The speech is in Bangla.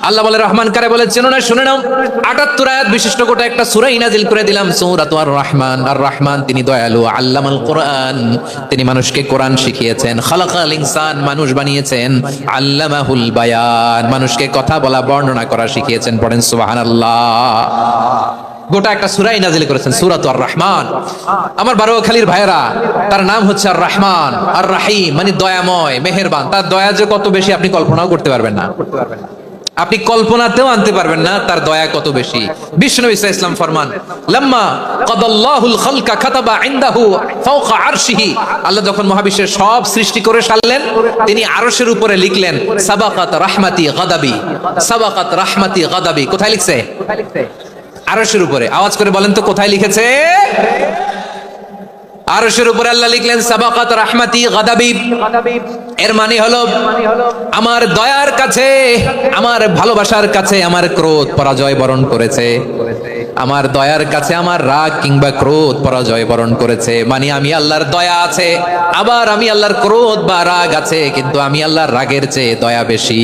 আল্লাহ বলে রহমান কারে বলে চেনো না, শুনে নাও। ৭৮ আয়াত বিশিষ্ট গোটা একটা সূরা নাজিল করে দিলাম, সূরাত আর রহমান। আর রহমান তিনি দয়ালু, আল্লামাল কোরআন, তিনি মানুষকে কোরআন শিখিয়েছেন। খালাকাল ইনসান, মানুষ বানিয়েছেন। আল্লামাহুল বায়ান, মানুষকে কথা বলা বর্ণনা করা শিখিয়েছেন। পড়েন সুবহানাল্লাহ। গোটা একটা সূরাই নাজিল করেছেন, সূরাত আর রহমান। আমার বারোয়াখালীর ভাইয়েরা, তার নাম হচ্ছে আর রহমান আর রাহিম, মানে দয়াময়, মেহেরবান। তার দয়া যে কত বেশি আপনি কল্পনাও করতে পারবেন না, আপনি কল্পনাতেও আনতে পারবেন না তার দয়া কত বেশি। বিশ্বনবী সাল্লাল্লাহু আলাইহি ওয়াসাল্লাম ফরমান, লাম্মা কাদাল্লাহুল খালকা কাতাবা ইনদাহু ফাওকা আরশিহি, আল্লাহ যখন মহাবিশ্বের সব সৃষ্টি করে সারলেন, তিনি আরশের উপরে লিখলেন সাবাকাত রাহমাতি গাদাবি, সাবাকাত রাহমাতি গাদাবি। কোথায় লিখছে? আরশের উপরে। আওয়াজ করে বলেন তো কোথায় লিখেছে? আরশের উপরে আল্লাহ লিখলেন সাবাকাত রাহমাতি গাদাবি। এর মানে হলো আমার দয়ার কাছে, আমার ভালোবাসার কাছে আমার ক্রোধ পরাজয় বরণ করেছে। আমার দয়ার কাছে আমার রাগ কিংবা ক্রোধ পরাজয় বরণ করেছে। মানে আমি আল্লাহর দয়া আছে, আবার আমি আল্লাহর ক্রোধ বা রাগ আছে, কিন্তু আমি আল্লাহর রাগের চেয়ে দয়া বেশি।